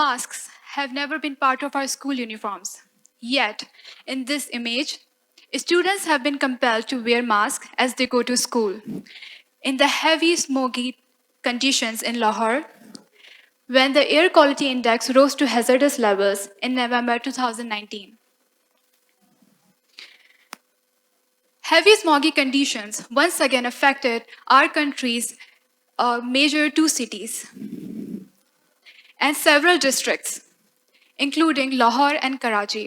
masks have never been part of our school uniforms. Yet, in this image, students have been compelled to wear masks as they go to school. In the heavy, smoky conditions in Lahore, when the air quality index rose to hazardous levels in November 2019. Heavy smoggy conditions once again affected our country's major two cities and several districts, including Lahore and Karachi,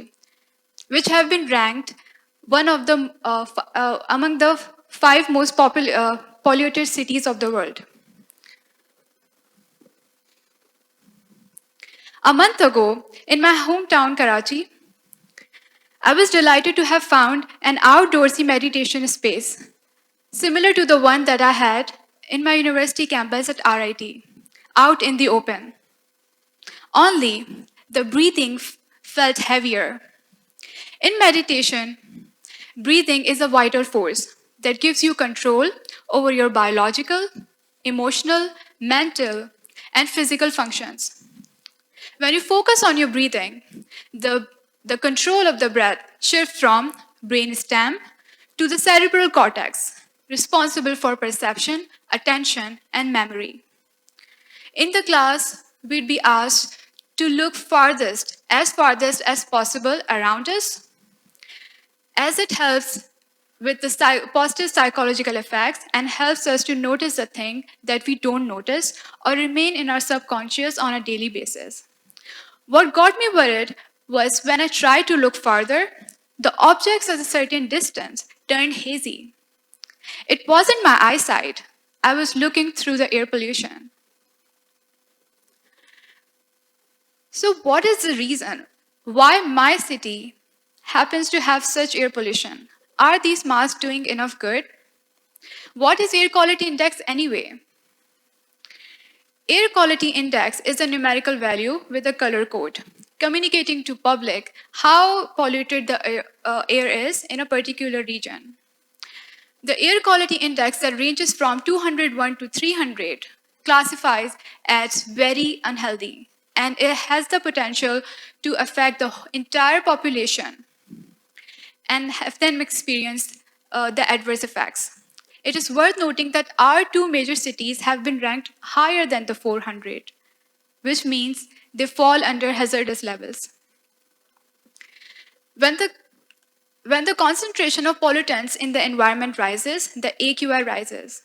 which have been ranked one of the among the five most polluted cities of the world. A month ago, in my hometown, Karachi, I was delighted to have found an outdoorsy meditation space, similar to the one that I had in my university campus at RIT, out in the open. Only the breathing felt heavier. In meditation, breathing is a vital force that gives you control over your biological, emotional, mental, and physical functions. When you focus on your breathing, the control of the breath shifts from brainstem to the cerebral cortex, responsible for perception, attention, and memory. In the class, we'd be asked to look farthest as possible around us, as it helps with the positive psychological effects and helps us to notice the thing that we don't notice or remain in our subconscious on a daily basis. What got me worried was when I tried to look farther, the objects at a certain distance turned hazy. It wasn't my eyesight. I was looking through the air pollution. So, what is the reason why my city happens to have such air pollution? Are these masks doing enough good? What is air quality index anyway? Air quality index is a numerical value with a color code, communicating to public how polluted the air is in a particular region. The air quality index that ranges from 201 to 300 classifies as very unhealthy, and it has the potential to affect the entire population and have them experience the adverse effects. It is worth noting that our two major cities have been ranked higher than the 400, which means they fall under hazardous levels. When the, when the concentration of pollutants in the environment rises, the AQI rises.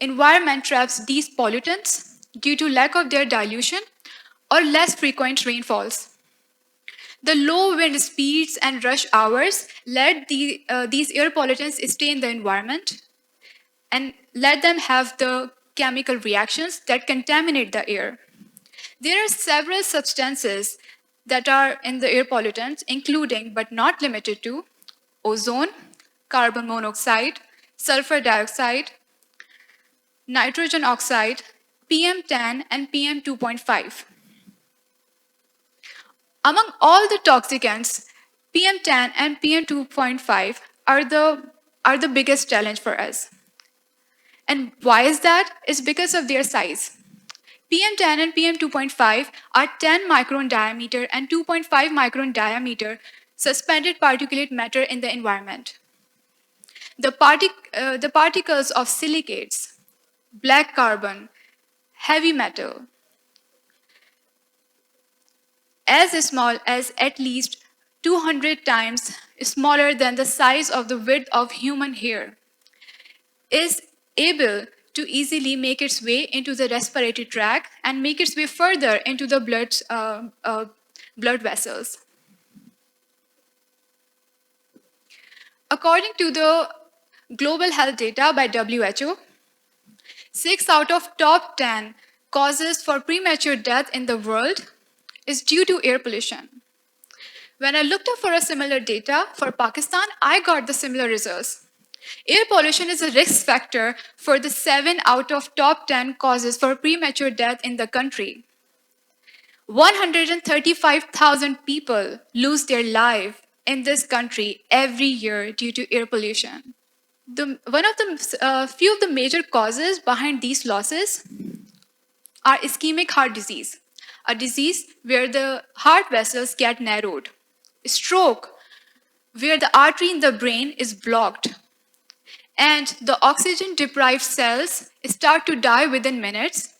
Environment traps these pollutants due to lack of their dilution or less frequent rainfalls. The low wind speeds and rush hours let these air pollutants stay in the environment and let them have the chemical reactions that contaminate the air. There are several substances that are in the air pollutants, including but not limited to ozone, carbon monoxide, sulfur dioxide, nitrogen oxide, PM10, and PM2.5. Among all the toxicants, PM10 and PM2.5 are the biggest challenge for us. And why is that? It's because of their size. PM10 and PM2.5 are 10 micron diameter and 2.5 micron diameter suspended particulate matter in the environment. The particles of silicates, black carbon, heavy metal, as small as at least 200 times smaller than the size of the width of human hair, is able to easily make its way into the respiratory tract and make its way further into the blood vessels. According to the global health data by WHO, 6 out of top 10 causes for premature death in the world is due to air pollution. When I looked up for a similar data for Pakistan, I got the similar results. Air pollution is a risk factor for the 7 out of top 10 causes for premature death in the country. 135,000 people lose their life in this country every year due to air pollution. One of the few of the major causes behind these losses are ischemic heart disease, a disease where the heart vessels get narrowed, stroke, where the artery in the brain is blocked, and the oxygen deprived cells start to die within minutes,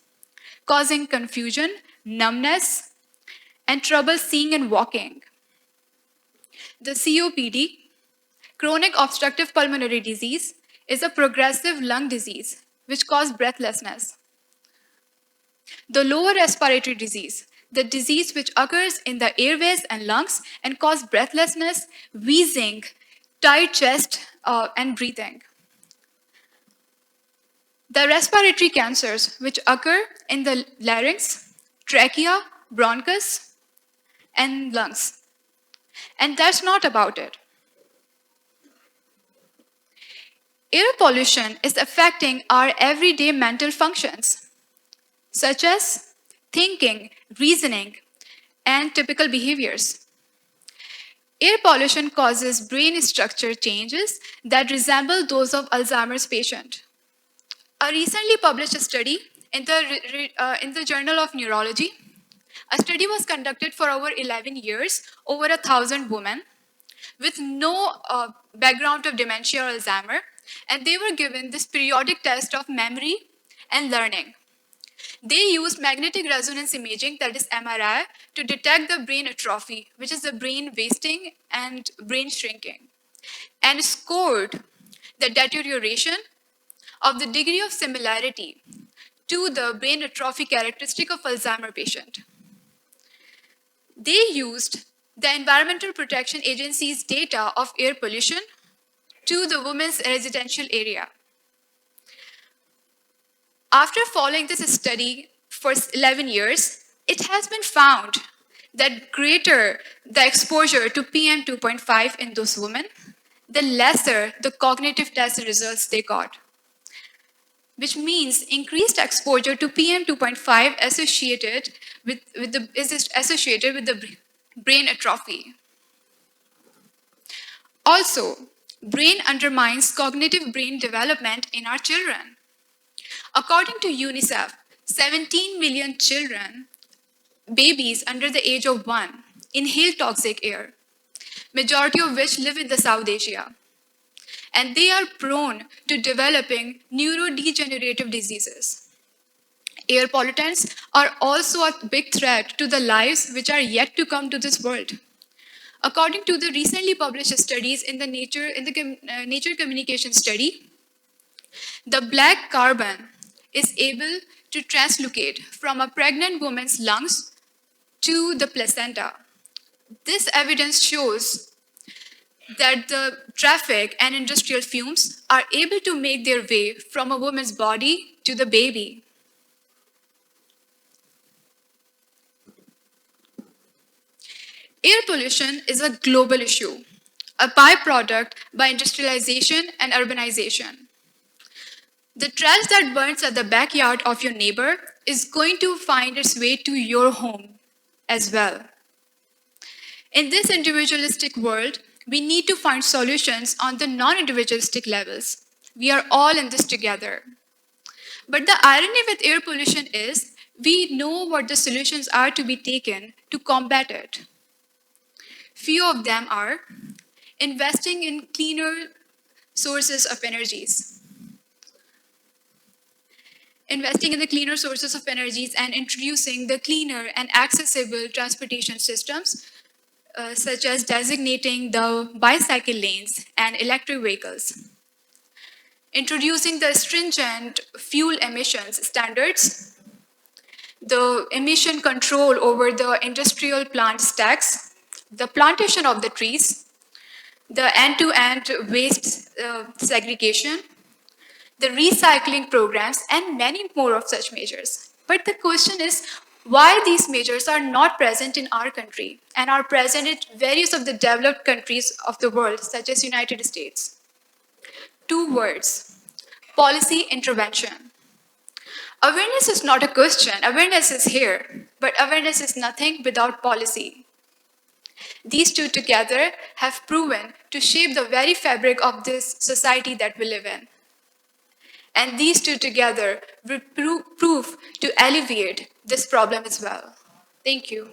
causing confusion, numbness, and trouble seeing and walking. The COPD, chronic obstructive pulmonary disease, is a progressive lung disease which causes breathlessness. The lower respiratory disease, the disease which occurs in the airways and lungs and causes breathlessness, wheezing, tight chest, and breathing. The respiratory cancers which occur in the larynx, trachea, bronchus, and lungs. And that's not about it. Air pollution is affecting our everyday mental functions, such as thinking, reasoning, and typical behaviors. Air pollution causes brain structure changes that resemble those of Alzheimer's patient. A recently published study in the Journal of Neurology, a study was conducted for over 11 years, over 1,000 women with no background of dementia or Alzheimer, and they were given this periodic test of memory and learning. They used magnetic resonance imaging, that is MRI, to detect the brain atrophy, which is the brain wasting and brain shrinking, and scored the deterioration of the degree of similarity to the brain atrophy characteristic of Alzheimer patient. They used the Environmental Protection Agency's data of air pollution to the women's residential area. After following this study for 11 years, it has been found that greater the exposure to PM 2.5 in those women, the lesser the cognitive test results they got, which means increased exposure to PM 2.5 is associated with the brain atrophy. Also, brain undermines cognitive brain development in our children. According to UNICEF, 17 million children, babies under the age of 1, inhale toxic air, majority of which live in the South Asia. And they are prone to developing neurodegenerative diseases. Air pollutants are also a big threat to the lives which are yet to come to this world. According to the recently published studies in the Nature Communication study, the black carbon is able to translocate from a pregnant woman's lungs to the placenta. This evidence shows that the traffic and industrial fumes are able to make their way from a woman's body to the baby. Air pollution is a global issue, a byproduct by industrialization and urbanization. The trash that burns at the backyard of your neighbor is going to find its way to your home as well. In this individualistic world, we need to find solutions on the non-individualistic levels. We are all in this together. But the irony with air pollution is we know what the solutions are to be taken to combat it. Few of them are investing in cleaner sources of energies, investing in the cleaner sources of energies and introducing the cleaner and accessible transportation systems, such as designating the bicycle lanes and electric vehicles, introducing the stringent fuel emissions standards, the emission control over the industrial plant stacks, the plantation of the trees, the end-to-end waste segregation, the recycling programs, and many more of such measures. But the question is, why these measures are not present in our country and are present in various of the developed countries of the world, such as United States? 2 words: policy intervention. Awareness is not a question, awareness is here, but awareness is nothing without policy. These two together have proven to shape the very fabric of this society that we live in. And these two together will prove to alleviate this problem as well. Thank you.